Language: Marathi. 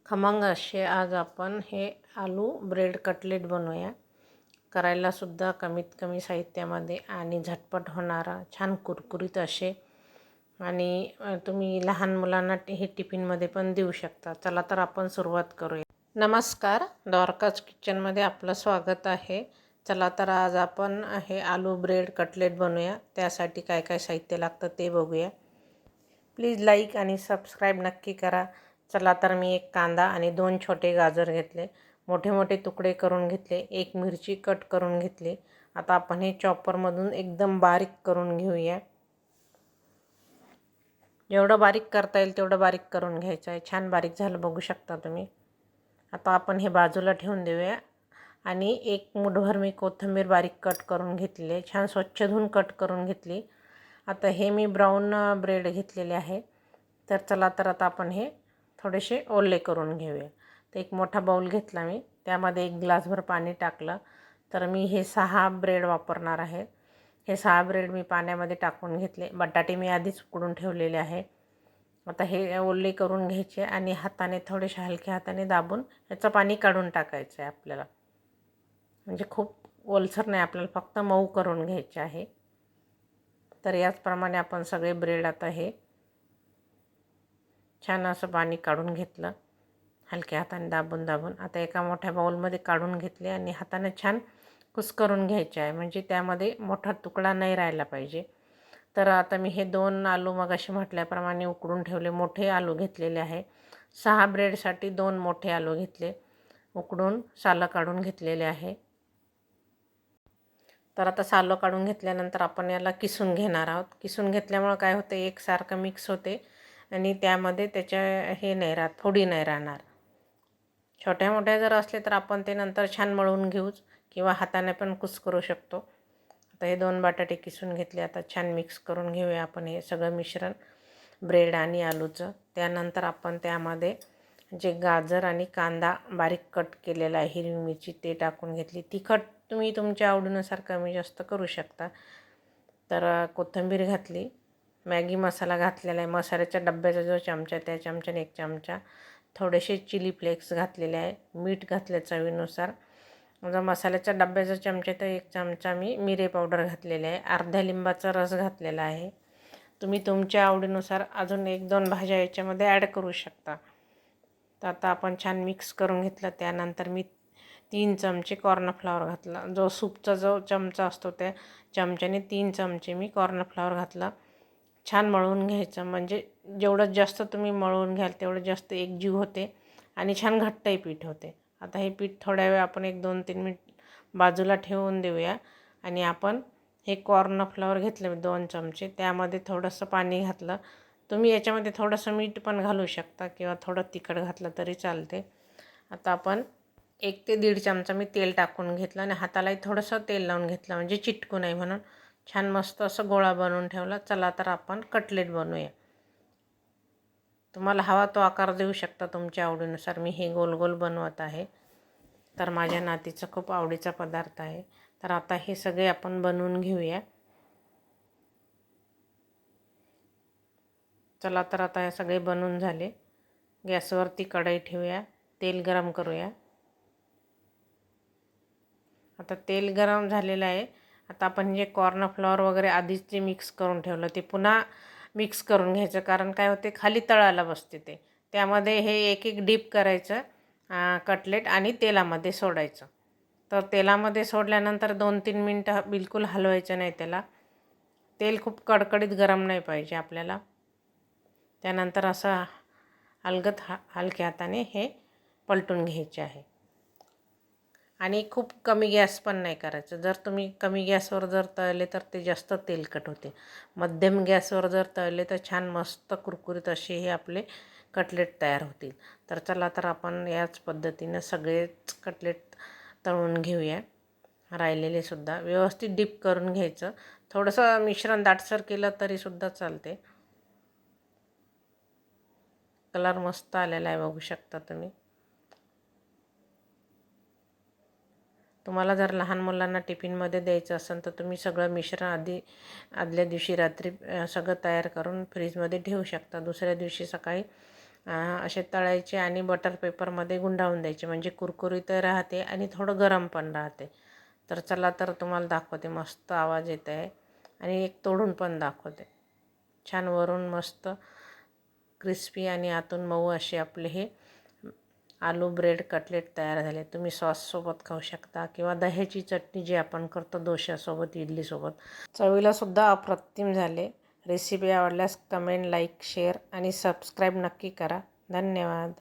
खमंग असे आज आपण हे आलू ब्रेड कटलेट बनवूया. करायलासुद्धा कमीत कमी साहित्यामध्ये आणि झटपट होणारा छान कुरकुरीत असे आणि तुम्ही लहान मुलांना हे टिफिनमध्ये पण देऊ शकता. चला तर आपण सुरुवात करूया. नमस्कार, द्वारकाज किचनमध्ये आपलं स्वागत आहे. चला तर आज आपण हे आलू ब्रेड कटलेट बनवूया. त्यासाठी काय काय साहित्य लागतं ते बघूया. प्लीज लाईक आणि सबस्क्राईब नक्की करा. चला तर मी एक कांदा आणि 2 छोटे गाजर घेतले, मोठे मोठे तुकडे करून घेतले. एक मिरची कट करून घेतली. आता आपण हे चॉपरमधून एकदम बारीक करून घेऊया. जेवढं बारीक करता येईल तेवढं बारीक करून घ्यायचं आहे. छान बारीक झालं बघू शकता तुम्ही. आता आपण हे बाजूला ठेवून देऊया. आणि एक मुठभर मी कोथिंबीर बारीक कट करून घेतली आहे. छान स्वच्छ धुवून कट करून घेतली. आता हे मी ब्राऊन ब्रेड घेतलेले आहे. तर चला तर आता आपण हे थोडेसे ओले करून घेऊया. तर एक मोठा बाऊल घेतला मी, त्यामध्ये 1 ग्लासभर पाणी टाकलं. तर मी हे 6 ब्रेड वापरणार आहे. हे 6 ब्रेड मी पाण्यामध्ये टाकून घेतले. बटाटे मी आधीच उकडून ठेवलेले आहे. आता हे ओले करून घ्यायचे आणि हाताने थोडेसे हलक्या हाताने दाबून याचं पाणी काढून टाकायचं आहे आपल्याला. म्हणजे खूप ओलसर नाही, आपल्याला फक्त मऊ करून घ्यायचे आहे. तर याचप्रमाणे आपण सगळे ब्रेड आता हे छान असं पाणी काढून घेतलं, हलक्या हाताने दाबून दाबून. आता एका मोठ्या बाऊलमध्ये काढून घेतले आणि हाताने छान कुस्करून घ्यायचे आहे, म्हणजे त्यामध्ये मोठा तुकडा नाही राहिला पाहिजे. तर आता मी हे 2 आलू मगाशी म्हटल्याप्रमाणे उकडून ठेवले, मोठे आलू घेतलेले आहे. 6 ब्रेडसाठी 2 मोठे आलू घेतले, उकडून सालं काढून घेतलेले आहे. तर आता सालं काढून घेतल्यानंतर आपण याला किसून घेणार आहोत. किसून घेतल्यामुळं काय होतं, एकसारखं मिक्स होते आणि त्यामध्ये त्याच्या हे नाही राहत, फोडी नाही राहणार. छोट्या मोठ्या जर असले तर आपण ते नंतर छान मळून घेऊच किंवा हाताने पण कुस्करू शकतो. आता हे 2 बटाटे किसून घेतले. आता छान मिक्स करून घेऊया आपण हे सगळं मिश्रण ब्रेड आणि आलूचं. त्यानंतर आपण त्यामध्ये जे गाजर आणि कांदा बारीक कट केलेला आहे, हिरवी मिरची ते टाकून घेतली. तिखट तुम्ही तुमच्या आवडीनुसार कमी जास्त करू शकता. तर कोथिंबीर घातली. मॅगी मसाला घातलेला आहे. मसाल्याच्या डब्याचा जो चमचा आहे त्या चमच्याने 1 चमचा. थोडेसे चिली फ्लेक्स घातलेले आहे. मीठ घातले चवीनुसार. जर मसाल्याच्या डब्याचा चमचा तर 1 चमचा मी मिरे पावडर घातलेले आहे. अर्ध्या लिंबाचा रस घातलेला आहे. तुम्ही तुमच्या आवडीनुसार अजून 1-2 भाज्या याच्यामध्ये ॲड करू शकता. तर आता आपण छान मिक्स करून घेतलं. त्यानंतर मी 3 चमचे कॉर्नफ्लॉवर घातला. जो सूपचा जो चमचा असतो त्या चमच्याने 3 चमचे मी कॉर्नफ्लॉवर घातला. छान मळून घ्यायचं, म्हणजे जेवढं जास्त तुम्ही मळून घ्याल तेवढं जास्त एकजीव होते आणि छान घट्टही पीठ होते. आता हे पीठ थोड्या वेळ आपण 1-2-3 मिनिट बाजूला ठेवून देऊया. आणि आपण हे कॉर्नफ्लॉवर घेतले 2 चमचे, त्यामध्ये थोडंसं पाणी घातलं. तुम्ही याच्यामध्ये थोडंसं मीठ पण घालू शकता किंवा थोडं तिखट घातलं तरी चालते. आता आपण 1 ते 1.5 चमचा मी तेल टाकून घेतलं आणि हातालाही थोडंसं तेल लावून घेतलं, म्हणजे चिटकू नये म्हणून. छान मस्त असं गोळा बनवून ठेवला. चला तर आपण कटलेट बनवूया. तुम्हाला हवा तो आकार देऊ शकता तुमच्या आवडीनुसार. मी हे गोल गोल बनवत आहे. तर माझ्या नातीचा खूप आवडीचा पदार्थ आहे. तर आता हे सगळे आपण बनवून घेऊया. चला तर आता हे सगळे बनवून झाले. गॅसवरती कढई ठेवूया. तेल गरम करूया. आता तेल गरम झालेलं आहे. आता आपण जे कॉर्नफ्लॉवर वगैरे आधीच जे मिक्स करून ठेवलं ते पुन्हा मिक्स करून घ्यायचं, कारण काय होते खाली तळाला बसते ते. त्यामध्ये हे एक एक डीप करायचं कटलेट आणि तेलामध्ये सोडायचं. तर तेलामध्ये सोडल्यानंतर 2-3 मिनटं बिलकुल हलवायचं नाही त्याला. तेल खूप कडकडीत गरम नाही पाहिजे आपल्याला. त्यानंतर असं अलगद हलक्या हाताने हे पलटून घ्यायचे आहे. आणि खूप कमी गॅस पण नाही करायचं. जर तुम्ही कमी गॅसवर जर तळले तर ते जास्त तेलकट होते. मध्यम गॅसवर जर तळले तर छान मस्त कुरकुरीत असे हे आपले कटलेट तयार होतील. तर चला तर आपण याच पद्धतीनं सगळेच कटलेट तळून घेऊया. राहिलेलेसुद्धा व्यवस्थित डीप करून घ्यायचं. थोडंसं मिश्रण दाटसर केलं तरीसुद्धा चालते. कलर मस्त आलेला आहे बघू शकता तुम्ही. तुम्हाला जर लहान मुलांना टिफिनमध्ये द्यायचं असेल तर तुम्ही सगळं मिश्रण आदल्या दिवशी रात्री सगळं तयार करून फ्रीजमध्ये ठेवू शकता. दुसऱ्या दिवशी सकाळी असे तळायचे आणि बटर पेपरमध्ये गुंडाळून द्यायचे, म्हणजे कुरकुरीत राहते आणि थोडं गरम पण राहते. तर चला तर तुम्हाला दाखवते. मस्त आवाज येत आहे आणि एक तोडून पण दाखवते. छान वरून मस्त क्रिस्पी आणि आतून मऊ असे आपले हे आलू ब्रेड कटलेट तयार झाले. तुम्ही सॉससोबत खाऊ शकता किंवा दह्याची चटणी जी आपण करतो डोश्यासोबत, इडलीसोबत. चवीलासुद्धा अप्रतिम झाले. रेसिपी आवडल्यास कमेंट, लाईक, शेअर आणि सबस्क्राईब नक्की करा. धन्यवाद.